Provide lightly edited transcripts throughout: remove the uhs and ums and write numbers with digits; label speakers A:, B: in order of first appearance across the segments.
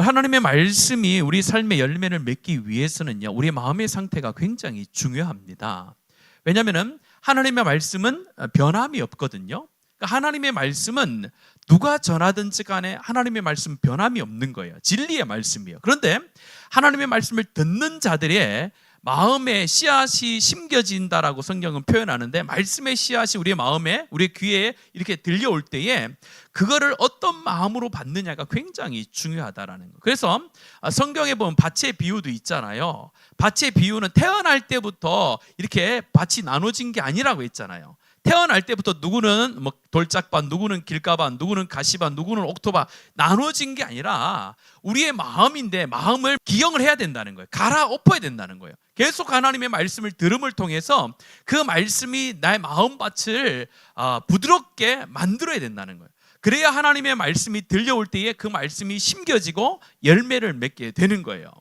A: 하나님의 말씀이 우리 삶의 열매를 맺기 위해서는요, 우리 마음의 상태가 굉장히 중요합니다. 왜냐하면 하나님의 말씀은 변함이 없거든요. 그러니까 하나님의 말씀은 누가 전하든지 간에 하나님의 말씀은 변함이 없는 거예요. 진리의 말씀이에요. 그런데 하나님의 말씀을 듣는 자들의 마음에 씨앗이 심겨진다라고 성경은 표현하는데, 말씀의 씨앗이 우리의 마음에, 우리의 귀에 이렇게 들려올 때에 그거를 어떤 마음으로 받느냐가 굉장히 중요하다라는 거. 그래서 성경에 보면 밭의 비유도 있잖아요. 밭의 비유는 태어날 때부터 이렇게 밭이 나눠진 게 아니라고 했잖아요. 태어날 때부터 누구는 뭐 돌짝밭, 누구는 길가밭, 누구는 가시밭, 누구는 옥토밭 나눠진 게 아니라 우리의 마음인데 마음을 기경을 해야 된다는 거예요. 갈아엎어야 된다는 거예요. 계속 하나님의 말씀을 들음을 통해서 그 말씀이 나의 마음밭을 부드럽게 만들어야 된다는 거예요. 그래야 하나님의 말씀이 들려올 때에 그 말씀이 심겨지고 열매를 맺게 되는 거예요.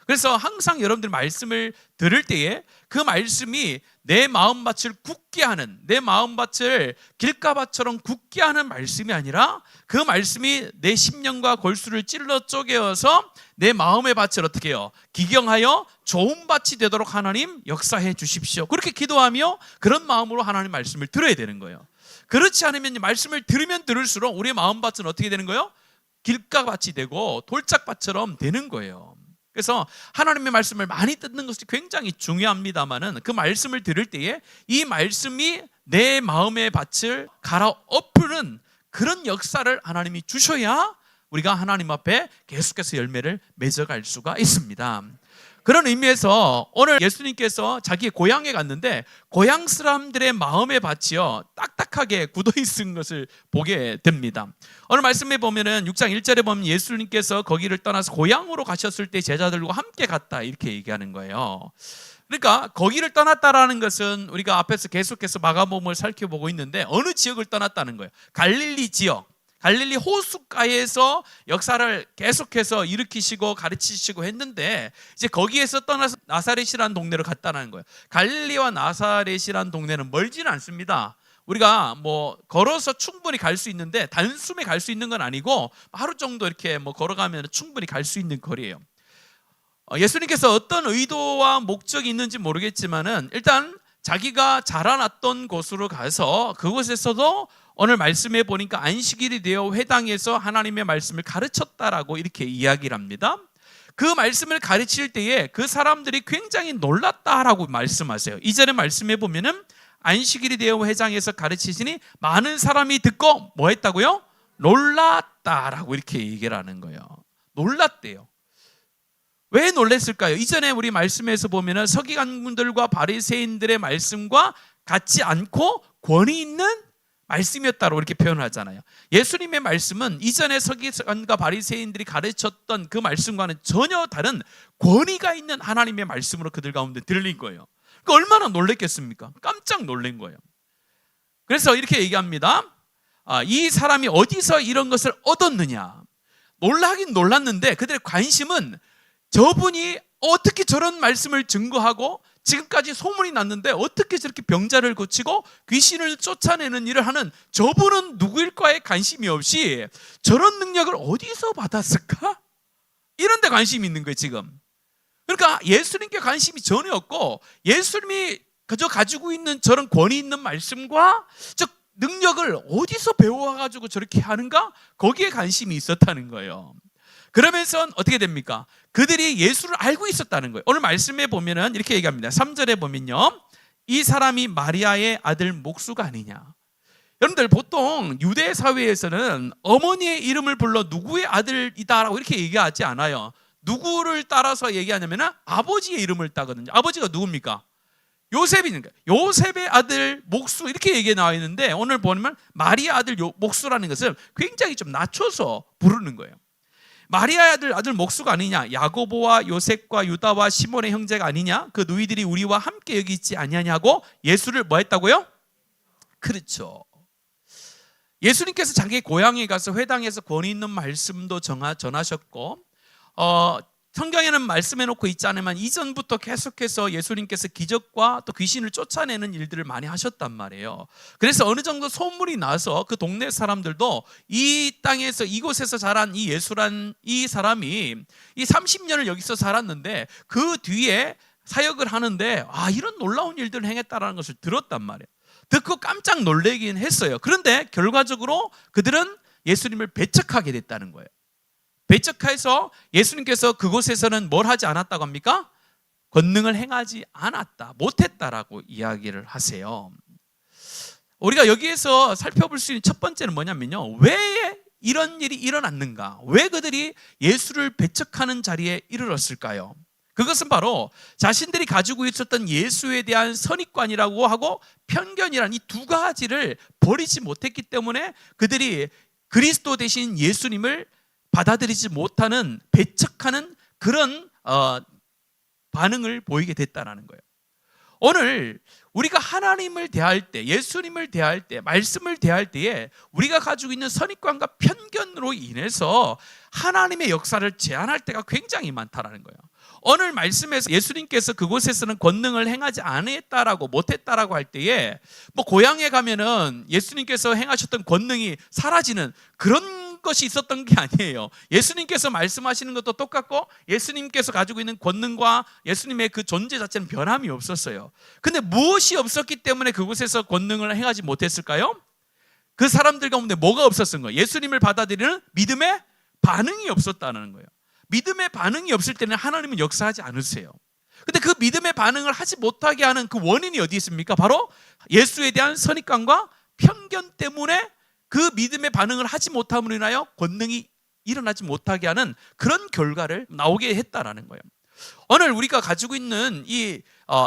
A: 그래서 항상 여러분들 말씀을 들을 때에 그 말씀이 내 마음밭을 굳게 하는, 내 마음밭을 길가밭처럼 굳게 하는 말씀이 아니라 그 말씀이 내 심령과 골수를 찔러 쪼개어서 내 마음의 밭을 어떻게 해요? 기경하여 좋은 밭이 되도록 하나님 역사해 주십시오. 그렇게 기도하며 그런 마음으로 하나님 말씀을 들어야 되는 거예요. 그렇지 않으면 말씀을 들으면 들을수록 우리의 마음밭은 어떻게 되는 거예요? 길가밭이 되고 돌짝밭처럼 되는 거예요. 그래서 하나님의 말씀을 많이 듣는 것이 굉장히 중요합니다만은 그 말씀을 들을 때에 이 말씀이 내 마음의 밭을 갈아엎는 그런 역사를 하나님이 주셔야 우리가 하나님 앞에 계속해서 열매를 맺어갈 수가 있습니다. 그런 의미에서 오늘 예수님께서 자기의 고향에 갔는데 고향 사람들의 마음의 밭이요 딱딱하게 굳어 있는 것을 보게 됩니다. 오늘 말씀에 보면은 6장 1절에 보면 예수님께서 거기를 떠나서 고향으로 가셨을 때 제자들과 함께 갔다 이렇게 얘기하는 거예요. 그러니까 거기를 떠났다라는 것은 우리가 앞에서 계속해서 마가복음을 살펴보고 있는데 어느 지역을 떠났다는 거예요? 갈릴리 지역, 갈릴리 호숫가에서 역사를 계속해서 일으키시고 가르치시고 했는데 이제 거기에서 떠나서 나사렛이라는 동네로 갔다는 거예요. 갈릴리와 나사렛이라는 동네는 멀지는 않습니다. 우리가 뭐 걸어서 충분히 갈 수 있는데 단숨에 갈 수 있는 건 아니고 하루 정도 이렇게 뭐 걸어가면 충분히 갈 수 있는 거리예요. 예수님께서 어떤 의도와 목적이 있는지 모르겠지만은 일단 자기가 자라났던 곳으로 가서 그곳에서도 오늘 말씀에 보니까 안식일이 되어 회당에서 하나님의 말씀을 가르쳤다라고 이렇게 이야기를 합니다. 그 말씀을 가르칠 때에 그 사람들이 굉장히 놀랐다라고 말씀하세요. 이전의 말씀에 보면은 안식일이 되어 회당에서 가르치시니 많은 사람이 듣고 뭐 했다고요? 놀랐다라고 이렇게 얘기를 하는 거예요. 놀랐대요. 왜 놀랐을까요? 이전에 우리 말씀에서 보면은 서기관들과 바리새인들의 말씀과 같지 않고 권위 있는 말씀이었다고 이렇게 표현하잖아요. 예수님의 말씀은 이전에 서기관과 바리새인들이 가르쳤던 그 말씀과는 전혀 다른 권위가 있는 하나님의 말씀으로 그들 가운데 들린 거예요. 그러니까 얼마나 놀랐겠습니까? 깜짝 놀란 거예요. 그래서 이렇게 얘기합니다. 이 사람이 어디서 이런 것을 얻었느냐? 놀라긴 놀랐는데 그들의 관심은 저분이 어떻게 저런 말씀을 증거하고 지금까지 소문이 났는데 어떻게 저렇게 병자를 고치고 귀신을 쫓아내는 일을 하는 저분은 누구일까에 관심이 없이 저런 능력을 어디서 받았을까? 이런 데 관심이 있는 거예요 지금. 그러니까 예수님께 관심이 전혀 없고 예수님이 그저 가지고 있는 저런 권위 있는 말씀과 저 능력을 어디서 배워가지고 저렇게 하는가? 거기에 관심이 있었다는 거예요. 그러면서 어떻게 됩니까? 그들이 예수를 알고 있었다는 거예요. 오늘 말씀에 보면은 이렇게 얘기합니다. 3절에 보면요, 이 사람이 마리아의 아들 목수가 아니냐. 여러분들 보통 유대 사회에서는 어머니의 이름을 불러 누구의 아들이다라고 이렇게 얘기하지 않아요. 누구를 따라서 얘기하냐면은 아버지의 이름을 따거든요. 아버지가 누굽니까? 요셉이니까 요셉의 아들 목수 이렇게 얘기가 나와 있는데 오늘 보면 마리아 아들 목수라는 것을 굉장히 좀 낮춰서 부르는 거예요. 마리아의 아들 목수가 아니냐? 야고보와 요셉과 유다와 시몬의 형제가 아니냐? 그 누이들이 우리와 함께 여기 있지 아니하냐고 예수를 뭐 했다고요? 그렇죠. 예수님께서 자기 고향에 가서 회당에서 권위 있는 말씀도 전하셨고 성경에는 말씀해 놓고 있지 않으면 이전부터 계속해서 예수님께서 기적과 또 귀신을 쫓아내는 일들을 많이 하셨단 말이에요. 그래서 어느 정도 소문이 나서 그 동네 사람들도 이 땅에서 이곳에서 자란 이 예수란 이 사람이 이 30년을 여기서 살았는데 그 뒤에 사역을 하는데 이런 놀라운 일들을 행했다라는 것을 들었단 말이에요. 듣고 깜짝 놀라긴 했어요. 그런데 결과적으로 그들은 예수님을 배척하게 됐다는 거예요. 배척해서 예수님께서 그곳에서는 뭘 하지 않았다고 합니까? 권능을 행하지 않았다, 못했다라고 이야기를 하세요. 우리가 여기에서 살펴볼 수 있는 첫 번째는 뭐냐면요, 왜 이런 일이 일어났는가? 왜 그들이 예수를 배척하는 자리에 이르렀을까요? 그것은 바로 자신들이 가지고 있었던 예수에 대한 선입관이라고 하고 편견이라는 이 두 가지를 버리지 못했기 때문에 그들이 그리스도 대신 예수님을 받아들이지 못하는, 배척하는 그런 반응을 보이게 됐다는 거예요. 오늘 우리가 하나님을 대할 때, 예수님을 대할 때, 말씀을 대할 때에 우리가 가지고 있는 선입관과 편견으로 인해서 하나님의 역사를 제한할 때가 굉장히 많다는 거예요. 오늘 말씀에서 예수님께서 그곳에서는 권능을 행하지 않았다라고, 못했다라고 할 때에 고향에 가면은 예수님께서 행하셨던 권능이 사라지는 그런 것이 있었던 게 아니에요. 예수님께서 말씀하시는 것도 똑같고 예수님께서 가지고 있는 권능과 예수님의 그 존재 자체는 변함이 없었어요. 근데 무엇이 없었기 때문에 그곳에서 권능을 행하지 못했을까요? 그 사람들 가운데 뭐가 없었던 거예요? 예수님을 받아들이는 믿음의 반응이 없었다는 거예요. 믿음의 반응이 없을 때는 하나님은 역사하지 않으세요. 근데 그 믿음의 반응을 하지 못하게 하는 그 원인이 어디 있습니까? 바로 예수에 대한 선입관과 편견 때문에 그 믿음의 반응을 하지 못함으로 인하여 권능이 일어나지 못하게 하는 그런 결과를 나오게 했다라는 거예요. 오늘 우리가 가지고 있는 이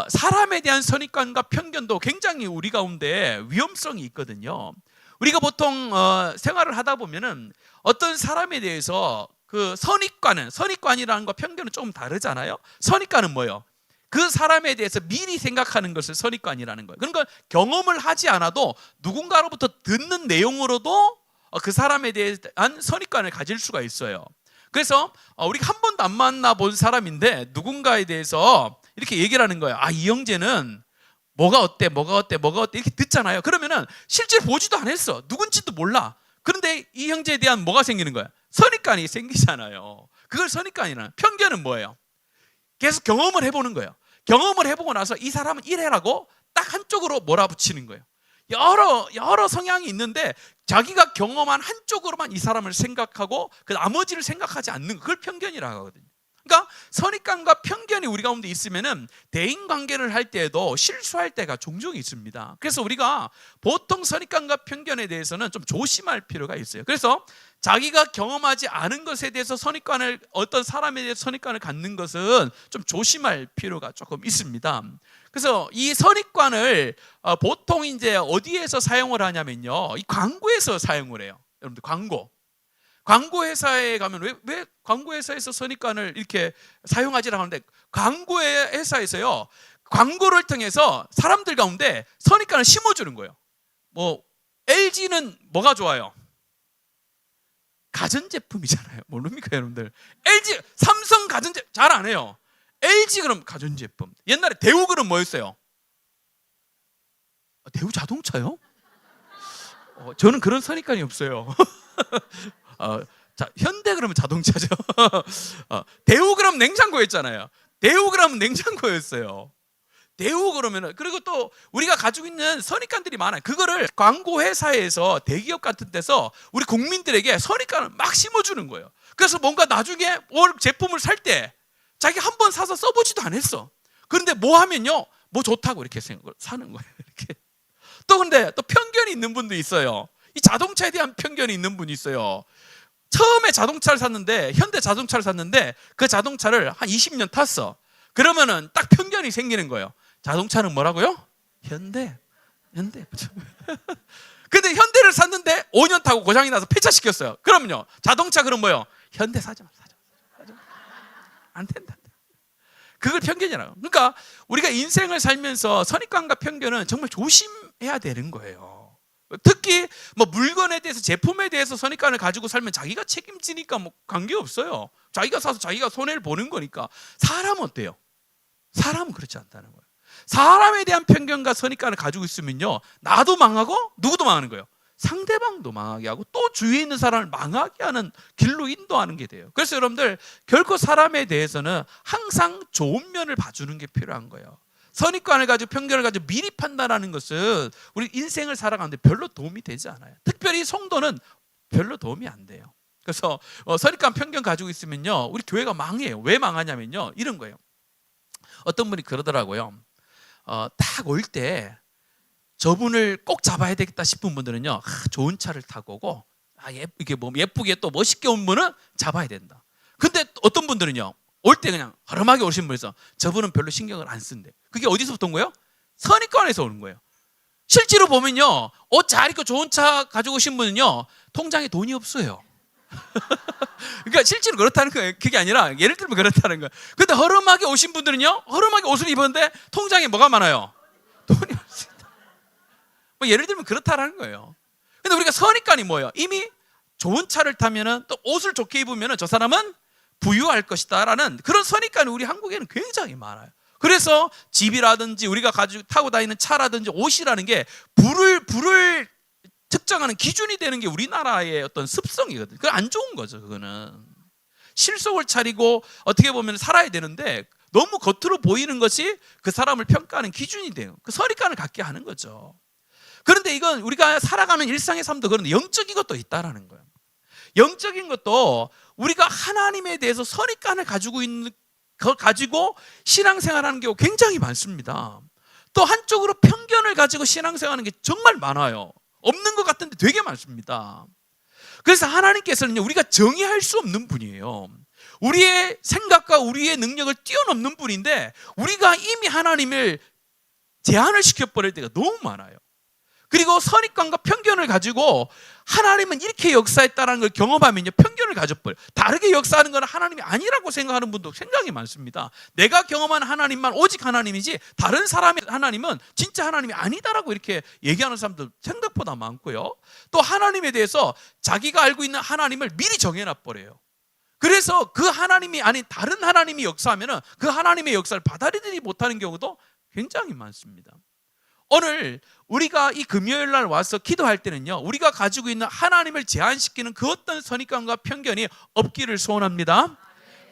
A: 사람에 대한 선입관과 편견도 굉장히 우리 가운데 위험성이 있거든요. 우리가 보통 생활을 하다 보면은 어떤 사람에 대해서 그 선입관이라는 거 편견은 조금 다르잖아요. 선입관은 뭐예요? 그 사람에 대해서 미리 생각하는 것을 선입관이라는 거예요. 그러니까 경험을 하지 않아도 누군가로부터 듣는 내용으로도 그 사람에 대한 선입관을 가질 수가 있어요. 그래서 우리가 한 번도 안 만나본 사람인데 누군가에 대해서 이렇게 얘기를 하는 거예요. 이 형제는 뭐가 어때 이렇게 듣잖아요. 그러면은 실제로 보지도 않았어. 누군지도 몰라. 그런데 이 형제에 대한 뭐가 생기는 거야? 선입관이 생기잖아요. 그걸 선입관이라는. 편견은 뭐예요? 계속 경험을 해보는 거예요. 경험을 해보고 나서 이 사람은 이래라고 딱 한쪽으로 몰아붙이는 거예요. 여러 성향이 있는데 자기가 경험한 한쪽으로만 이 사람을 생각하고 그 나머지를 생각하지 않는, 그걸 편견이라고 하거든요. 그러니까 선입관과 편견이 우리 가운데 있으면은 대인 관계를 할 때에도 실수할 때가 종종 있습니다. 그래서 우리가 보통 선입관과 편견에 대해서는 좀 조심할 필요가 있어요. 그래서 자기가 경험하지 않은 것에 대해서 어떤 사람에 대해서 선입관을 갖는 것은 좀 조심할 필요가 조금 있습니다. 그래서 이 선입관을 보통 이제 어디에서 사용을 하냐면요, 이 광고에서 사용을 해요. 여러분들 광고 회사에 가면 왜 광고 회사에서 선입관을 이렇게 사용하지라고 하는데, 광고 회사에서요 광고를 통해서 사람들 가운데 선입관을 심어주는 거예요. LG는 뭐가 좋아요? 가전제품이잖아요. 모릅니까 여러분들? LG, 삼성 가전제품 잘 안 해요. LG 그럼 가전제품. 옛날에 대우 그럼 뭐였어요? 대우 자동차요? 저는 그런 선입관이 없어요. 자, 현대 그러면 자동차죠. 대우 그럼 냉장고였잖아요. 대우 그러면 냉장고였어요. 대우 그러면은, 그리고 또 우리가 가지고 있는 선입관들이 많아요. 그거를 광고 회사에서, 대기업 같은 데서 우리 국민들에게 선입관을 막 심어주는 거예요. 그래서 뭔가 나중에 제품을 살 때 자기 한 번 사서 써보지도 않았어. 그런데 뭐 하면요, 뭐 좋다고 이렇게 생각을 사는 거예요. 이렇게. 근데 또 편견이 있는 분도 있어요. 이 자동차에 대한 편견이 있는 분이 있어요. 처음에 자동차를 샀는데, 현대 자동차를 샀는데 그 자동차를 한 20년 탔어. 그러면은 딱 편견이 생기는 거예요. 자동차는 뭐라고요? 현대. 근데 현대를 샀는데 5년 타고 고장이 나서 폐차시켰어요. 그러면요, 자동차 그럼 뭐예요? 현대 사자. 안 된다. 그걸 편견이라고. 그러니까 우리가 인생을 살면서 선입관과 편견은 정말 조심해야 되는 거예요. 특히 뭐 물건에 대해서, 제품에 대해서 선입관을 가지고 살면 자기가 책임지니까 뭐 관계없어요. 자기가 사서 자기가 손해를 보는 거니까. 사람은 어때요? 사람은 그렇지 않다는 거예요. 사람에 대한 편견과 선입관을 가지고 있으면요, 나도 망하고 누구도 망하는 거예요. 상대방도 망하게 하고 또 주위에 있는 사람을 망하게 하는 길로 인도하는 게 돼요. 그래서 여러분들, 결코 사람에 대해서는 항상 좋은 면을 봐주는 게 필요한 거예요. 선입관을 가지고 편견을 가지고 미리 판단하는 것은 우리 인생을 살아가는데 별로 도움이 되지 않아요. 특별히 성도는 별로 도움이 안 돼요. 그래서 선입관 편견 가지고 있으면요, 우리 교회가 망해요. 왜 망하냐면요, 이런 거예요. 어떤 분이 그러더라고요. 딱 올 때 저분을 꼭 잡아야 되겠다 싶은 분들은요, 좋은 차를 타고 오고, 이게 뭐 예쁘게 또 멋있게 온 분은 잡아야 된다. 근데 어떤 분들은요, 올 때 그냥 허름하게 오신 분에서 저분은 별로 신경을 안 쓴대. 그게 어디서부터 온 거예요? 선입관에서 오는 거예요. 실제로 보면요, 옷 잘 입고 좋은 차 가지고 오신 분은요, 통장에 돈이 없어요. 그러니까 실제로 그렇다는 거예요. 그게 아니라 예를 들면 그렇다는 거예요. 근데 허름하게 오신 분들은요, 허름하게 옷을 입었는데 통장에 뭐가 많아요? 돈이 없습니다. 뭐 예를 들면 그렇다라는 거예요. 근데 우리가 선입관이 뭐예요? 이미 좋은 차를 타면은, 또 옷을 좋게 입으면은 저 사람은 부유할 것이다라는 그런 선입관이 우리 한국에는 굉장히 많아요. 그래서 집이라든지 우리가 가지고 타고 다니는 차라든지 옷이라는 게 부를 특정하는 기준이 되는 게 우리나라의 어떤 습성이거든요. 그건 안 좋은 거죠. 그거는 실속을 차리고 어떻게 보면 살아야 되는데, 너무 겉으로 보이는 것이 그 사람을 평가하는 기준이 돼요. 그 선입관을 갖게 하는 거죠. 그런데 이건 우리가 살아가는 일상의 삶도 그런데 영적인 것도 있다라는 거예요. 영적인 것도 우리가 하나님에 대해서 선입관을 가지고 있는 걸 가지고 신앙생활하는 경우 굉장히 많습니다. 또 한쪽으로 편견을 가지고 신앙생활하는 게 정말 많아요. 없는 것 같은데 되게 많습니다. 그래서 하나님께서는 우리가 정의할 수 없는 분이에요. 우리의 생각과 우리의 능력을 뛰어넘는 분인데, 우리가 이미 하나님을 제한을 시켜버릴 때가 너무 많아요. 그리고 선입관과 편견을 가지고 하나님은 이렇게 역사했다는 걸 경험하면요, 편견을 가져버려요. 다르게 역사하는 건 하나님이 아니라고 생각하는 분도 굉장히 많습니다. 내가 경험한 하나님만 오직 하나님이지 다른 사람의 하나님은 진짜 하나님이 아니다라고 이렇게 얘기하는 사람도 생각보다 많고요. 또 하나님에 대해서 자기가 알고 있는 하나님을 미리 정해놔버려요. 그래서 그 하나님이 아닌 다른 하나님이 역사하면 그 하나님의 역사를 받아들이지 못하는 경우도 굉장히 많습니다. 오늘 우리가 이 금요일 날 와서 기도할 때는요, 우리가 가지고 있는 하나님을 제한시키는 그 어떤 선입관과 편견이 없기를 소원합니다.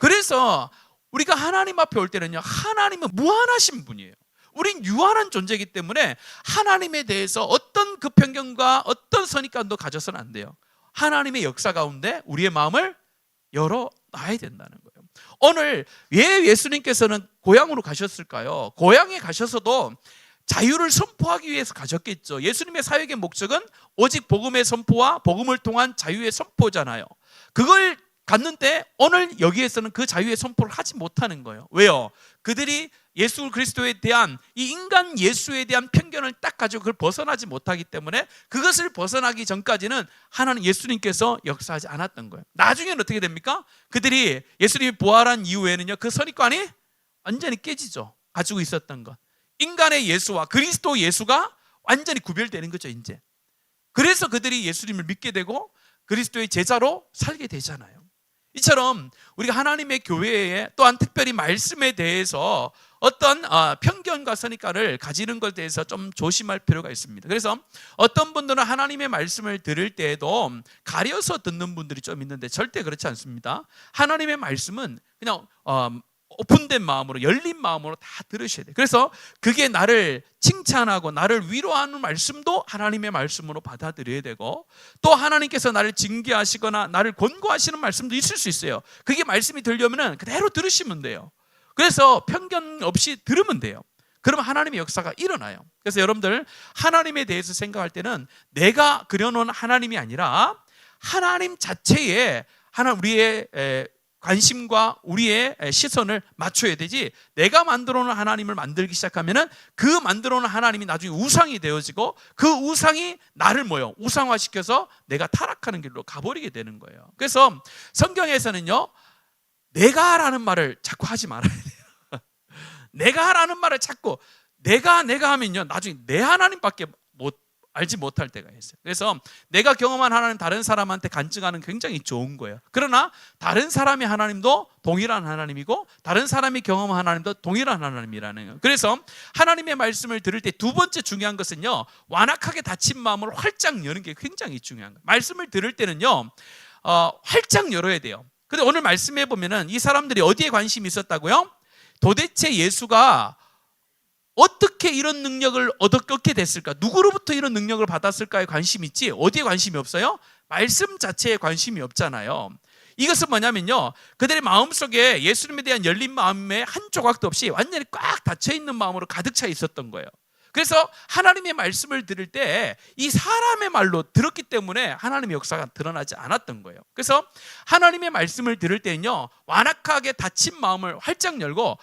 A: 그래서 우리가 하나님 앞에 올 때는요, 하나님은 무한하신 분이에요. 우린 유한한 존재이기 때문에 하나님에 대해서 어떤 그 편견과 어떤 선입관도 가져서는 안 돼요. 하나님의 역사 가운데 우리의 마음을 열어놔야 된다는 거예요. 오늘 왜 예수님께서는 고향으로 가셨을까요? 고향에 가셔서도 자유를 선포하기 위해서 가셨겠죠. 예수님의 사역의 목적은 오직 복음의 선포와 복음을 통한 자유의 선포잖아요. 그걸 갔는데 오늘 여기에서는 그 자유의 선포를 하지 못하는 거예요. 왜요? 그들이 예수 그리스도에 대한 이 인간 예수에 대한 편견을 딱 가지고 그걸 벗어나지 못하기 때문에, 그것을 벗어나기 전까지는 하나님 예수님께서 역사하지 않았던 거예요. 나중에는 어떻게 됩니까? 그들이 예수님이 부활한 이후에는요, 그 선입관이 완전히 깨지죠. 가지고 있었던 것. 인간의 예수와 그리스도 예수가 완전히 구별되는 거죠, 이제. 그래서 그들이 예수님을 믿게 되고 그리스도의 제자로 살게 되잖아요. 이처럼 우리가 하나님의 교회에 또한 특별히 말씀에 대해서 어떤 편견과 선입관을 가지는 것에 대해서 좀 조심할 필요가 있습니다. 그래서 어떤 분들은 하나님의 말씀을 들을 때에도 가려서 듣는 분들이 좀 있는데 절대 그렇지 않습니다. 하나님의 말씀은 그냥 오픈된 마음으로, 열린 마음으로 다 들으셔야 돼요. 그래서 그게 나를 칭찬하고 나를 위로하는 말씀도 하나님의 말씀으로 받아들여야 되고, 또 하나님께서 나를 징계하시거나 나를 권고하시는 말씀도 있을 수 있어요. 그게 말씀이 들려면 그대로 들으시면 돼요. 그래서 편견 없이 들으면 돼요. 그러면 하나님의 역사가 일어나요. 그래서 여러분들, 하나님에 대해서 생각할 때는 내가 그려놓은 하나님이 아니라 하나님 자체에 우리의 관심과 우리의 시선을 맞춰야 되지, 내가 만들어 놓은 하나님을 만들기 시작하면은 그 만들어 놓은 하나님이 나중에 우상이 되어지고 그 우상이 나를 우상화시켜서 내가 타락하는 길로 가버리게 되는 거예요. 그래서 성경에서는요, 내가 라는 말을 자꾸 하지 말아야 돼요. 내가 라는 말을 자꾸 내가 하면요, 나중에 내 하나님밖에 알지 못할 때가 있어요. 그래서 내가 경험한 하나님 다른 사람한테 간증하는 굉장히 좋은 거예요. 그러나 다른 사람의 하나님도 동일한 하나님이고 다른 사람이 경험한 하나님도 동일한 하나님이라는 거예요. 그래서 하나님의 말씀을 들을 때 두 번째 중요한 것은요, 완악하게 닫힌 마음을 활짝 여는 게 굉장히 중요한 거예요. 말씀을 들을 때는요, 활짝 열어야 돼요. 근데 오늘 말씀해 보면은 이 사람들이 어디에 관심이 있었다고요? 도대체 예수가 어떻게 이런 능력을 얻게 됐을까? 누구로부터 이런 능력을 받았을까에 관심이 있지 어디에 관심이 없어요? 말씀 자체에 관심이 없잖아요. 이것은 뭐냐면요, 그들의 마음속에 예수님에 대한 열린 마음에 한 조각도 없이 완전히 꽉 닫혀있는 마음으로 가득 차 있었던 거예요. 그래서 하나님의 말씀을 들을 때 이 사람의 말로 들었기 때문에 하나님의 역사가 드러나지 않았던 거예요. 그래서 하나님의 말씀을 들을 때는요, 완악하게 닫힌 마음을 활짝 열고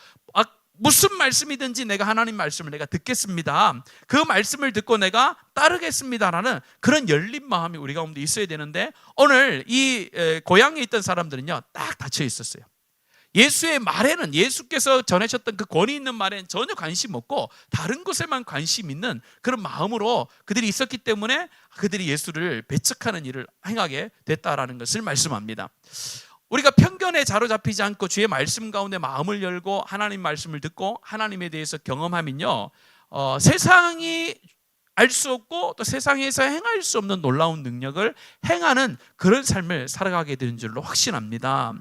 A: 무슨 말씀이든지 내가 하나님 말씀을 내가 듣겠습니다, 그 말씀을 듣고 내가 따르겠습니다라는 그런 열린 마음이 우리 가운데 있어야 되는데, 오늘 이 고향에 있던 사람들은요 딱 닫혀 있었어요. 예수의 말에는, 예수께서 전하셨던 그 권위 있는 말에는 전혀 관심 없고 다른 것에만 관심 있는 그런 마음으로 그들이 있었기 때문에 그들이 예수를 배척하는 일을 행하게 됐다라는 것을 말씀합니다. 우리가 편견에 사로잡히지 않고 주의 말씀 가운데 마음을 열고 하나님 말씀을 듣고 하나님에 대해서 경험하면요, 세상이 알 수 없고 또 세상에서 행할 수 없는 놀라운 능력을 행하는 그런 삶을 살아가게 되는 줄로 확신합니다.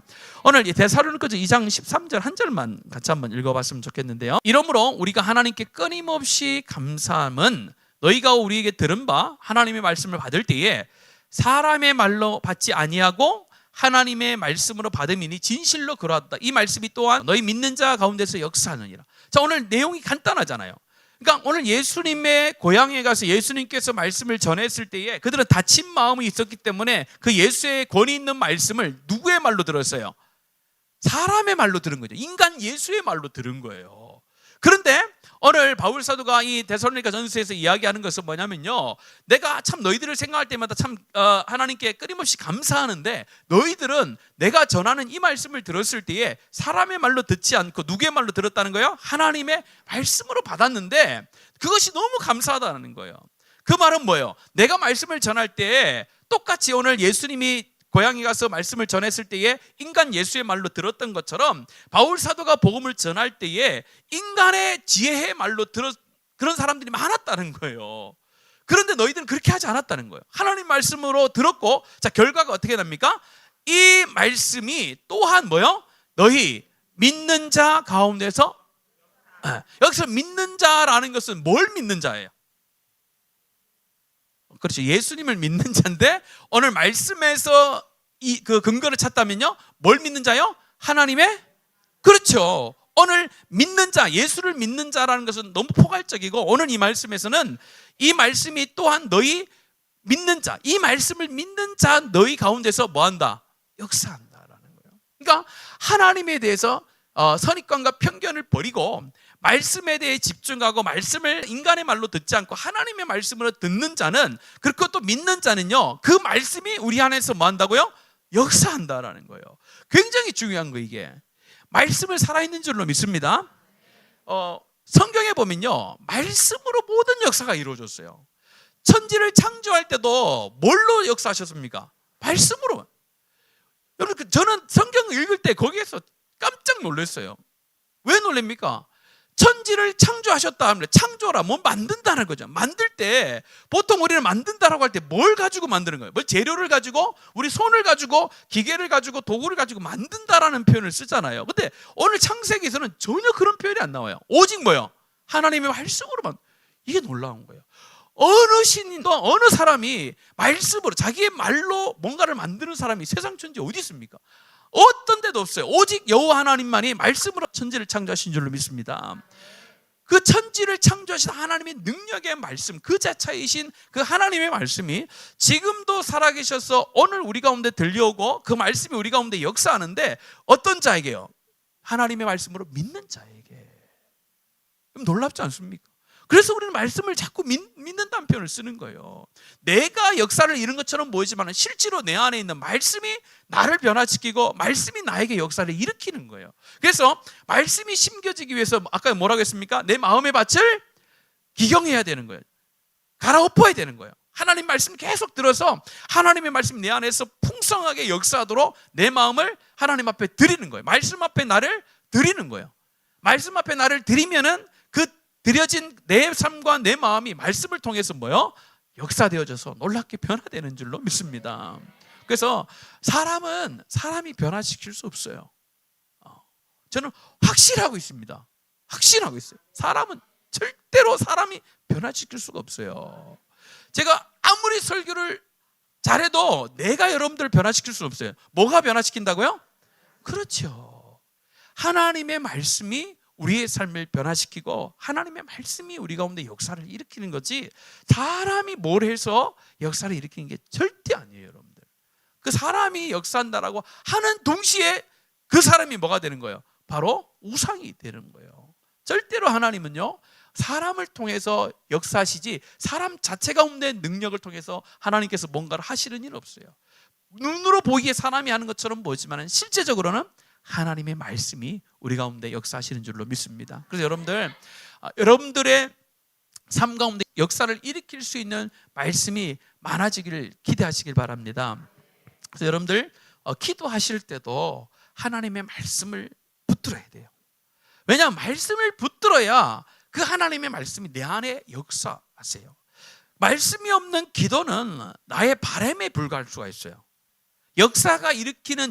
A: 오늘 데살로니가서 2장 13절 한 절만 같이 한번 읽어봤으면 좋겠는데요. 이러므로 우리가 하나님께 끊임없이 감사함은 너희가 우리에게 들은 바 하나님의 말씀을 받을 때에 사람의 말로 받지 아니하고 하나님의 말씀으로 받음이니 진실로 그러하다. 이 말씀이 또한 너희 믿는 자 가운데서 역사하느니라. 자, 오늘 내용이 간단하잖아요. 그러니까 오늘 예수님의 고향에 가서 예수님께서 말씀을 전했을 때에 그들은 닫힌 마음이 있었기 때문에 그 예수의 권위 있는 말씀을 누구의 말로 들었어요? 사람의 말로 들은 거죠. 인간 예수의 말로 들은 거예요. 그런데 오늘 바울 사도가 이 데살로니가 전서에서 이야기하는 것은 뭐냐면요, 내가 참 너희들을 생각할 때마다 참 하나님께 끊임없이 감사하는데 너희들은 내가 전하는 이 말씀을 들었을 때에 사람의 말로 듣지 않고 누구의 말로 들었다는 거예요? 하나님의 말씀으로 받았는데 그것이 너무 감사하다는 거예요. 그 말은 뭐예요? 내가 말씀을 전할 때 똑같이 오늘 예수님이 고향에 가서 말씀을 전했을 때에 인간 예수의 말로 들었던 것처럼 바울 사도가 복음을 전할 때에 인간의 지혜의 말로 그런 사람들이 많았다는 거예요. 그런데 너희들은 그렇게 하지 않았다는 거예요. 하나님 말씀으로 들었고, 자, 결과가 어떻게 납니까? 이 말씀이 또한 뭐요? 너희 믿는 자 가운데서, 여기서 믿는 자라는 것은 뭘 믿는 자예요? 그렇죠. 예수님을 믿는 자인데 오늘 말씀에서 그 근거를 찾다면요, 뭘 믿는 자요? 하나님의, 그렇죠. 오늘 믿는 자, 예수를 믿는 자라는 것은 너무 포괄적이고 오늘 이 말씀에서는 이 말씀이 또한 너희 믿는 자, 이 말씀을 믿는 자 너희 가운데서 뭐한다? 역사한다라는 거예요. 그러니까 하나님에 대해서 선입관과 편견을 버리고 말씀에 대해 집중하고 말씀을 인간의 말로 듣지 않고 하나님의 말씀으로 듣는 자는, 그리고 또 믿는 자는요, 그 말씀이 우리 안에서 뭐 한다고요? 역사한다라는 거예요. 굉장히 중요한 거, 이게 말씀을 살아있는 줄로 믿습니다. 성경에 보면요, 말씀으로 모든 역사가 이루어졌어요. 천지를 창조할 때도 뭘로 역사하셨습니까? 말씀으로. 여러분, 저는 성경 읽을 때 거기에서 깜짝 놀랐어요. 왜 놀랍니까? 천지를 창조하셨다 하면 창조라, 뭐 만든다는 거죠. 만들 때 보통 우리는 만든다라고 할 때 뭘 가지고 만드는 거예요? 뭐 재료를 가지고, 우리 손을 가지고, 기계를 가지고, 도구를 가지고 만든다라는 표현을 쓰잖아요. 근데 오늘 창세기에서는 전혀 그런 표현이 안 나와요. 오직 뭐예요? 하나님의 말씀으로만. 이게 놀라운 거예요. 어느 신도 어느 사람이 말씀으로, 자기의 말로 뭔가를 만드는 사람이 세상 천지에 어디 있습니까? 어떤 데도 없어요. 오직 여호와 하나님만이 말씀으로 천지를 창조하신 줄로 믿습니다. 그 천지를 창조하신 하나님의 능력의 말씀, 그 자체이신 그 하나님의 말씀이 지금도 살아계셔서 오늘 우리 가운데 들려오고 그 말씀이 우리 가운데 역사하는데 어떤 자에게요? 하나님의 말씀으로 믿는 자에게. 그럼 놀랍지 않습니까? 그래서 우리는 말씀을 자꾸 믿는다는 표현을 쓰는 거예요. 내가 역사를 이룬 것처럼 보이지만 실제로 내 안에 있는 말씀이 나를 변화시키고 말씀이 나에게 역사를 일으키는 거예요. 그래서 말씀이 심겨지기 위해서 아까 뭐라고 했습니까? 내 마음의 밭을 기경해야 되는 거예요. 갈아엎어야 되는 거예요. 하나님 말씀 계속 들어서 하나님의 말씀 내 안에서 풍성하게 역사하도록 내 마음을 하나님 앞에 드리는 거예요. 말씀 앞에 나를 드리는 거예요. 말씀 앞에 나를 드리면은 그 드려진 내 삶과 내 마음이 말씀을 통해서 뭐요? 역사되어져서 놀랍게 변화되는 줄로 믿습니다. 그래서 사람이 변화시킬 수 없어요. 저는 확실하고 있습니다. 확신하고 있어요. 사람은 절대로 사람이 변화시킬 수가 없어요. 제가 아무리 설교를 잘해도 내가 여러분들을 변화시킬 수는 없어요. 뭐가 변화시킨다고요? 그렇죠. 하나님의 말씀이 우리의 삶을 변화시키고 하나님의 말씀이 우리 가운데 역사를 일으키는 거지, 사람이 뭘 해서 역사를 일으키는 게 절대 아니에요. 여러분들, 그 사람이 역사한다라고 하는 동시에 그 사람이 뭐가 되는 거예요? 바로 우상이 되는 거예요. 절대로 하나님은요, 사람을 통해서 역사하시지 사람 자체 가운데 능력을 통해서 하나님께서 뭔가를 하시는 일은 없어요. 눈으로 보기에 사람이 하는 것처럼 보이지만 실제적으로는 하나님의 말씀이 우리 가운데 역사하시는 줄로 믿습니다. 그래서 여러분들의 삶 가운데 역사를 일으킬 수 있는 말씀이 많아지기를 기대하시길 바랍니다. 그래서 여러분들 기도하실 때도 하나님의 말씀을 붙들어야 돼요. 왜냐하면 말씀을 붙들어야 그 하나님의 말씀이 내 안에 역사하세요. 말씀이 없는 기도는 나의 바람에 불과할 수가 있어요. 역사를 일으키는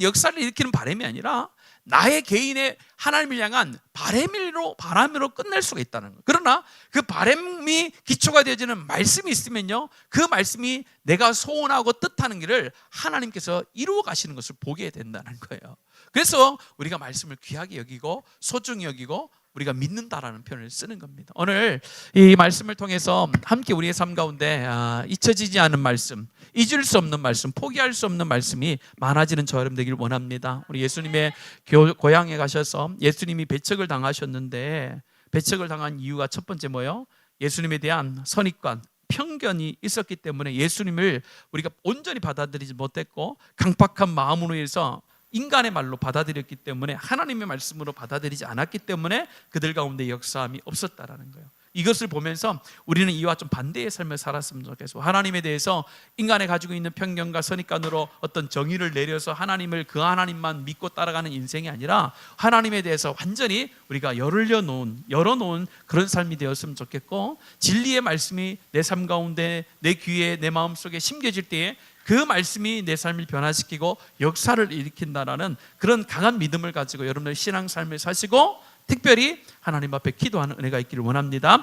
A: 바람이 아니라 나의 개인의 하나님을 향한 바람으로 끝낼 수가 있다는 거예요. 그러나 그 바람이 기초가 되어지는 말씀이 있으면요, 그 말씀이 내가 소원하고 뜻하는 길을 하나님께서 이루어 가시는 것을 보게 된다는 거예요. 그래서 우리가 말씀을 귀하게 여기고 소중히 여기고 우리가 믿는다라는 표현을 쓰는 겁니다. 오늘 이 말씀을 통해서 함께 우리의 삶 가운데 잊혀지지 않은 말씀, 잊을 수 없는 말씀, 포기할 수 없는 말씀이 많아지는 저 여러분 되기를 원합니다. 우리 예수님의 고향에 가셔서 예수님이 배척을 당하셨는데, 배척을 당한 이유가 첫 번째 뭐예요? 예수님에 대한 선입관, 편견이 있었기 때문에 예수님을 우리가 온전히 받아들이지 못했고, 강팍한 마음으로 해서 인간의 말로 받아들였기 때문에, 하나님의 말씀으로 받아들이지 않았기 때문에 그들 가운데 역사함이 없었다라는 거예요. 이것을 보면서 우리는 이와 좀 반대의 삶을 살았으면 좋겠어요. 하나님에 대해서 인간이 가지고 있는 편견과 선입관으로 어떤 정의를 내려서 그 하나님만 믿고 따라가는 인생이 아니라 하나님에 대해서 완전히 우리가 열어놓은 그런 삶이 되었으면 좋겠고, 진리의 말씀이 내 삶 가운데, 내 귀에, 내 마음속에 심겨질 때에 그 말씀이 내 삶을 변화시키고 역사를 일으킨다라는 그런 강한 믿음을 가지고 여러분의 신앙 삶을 사시고 특별히 하나님 앞에 기도하는 은혜가 있기를 원합니다.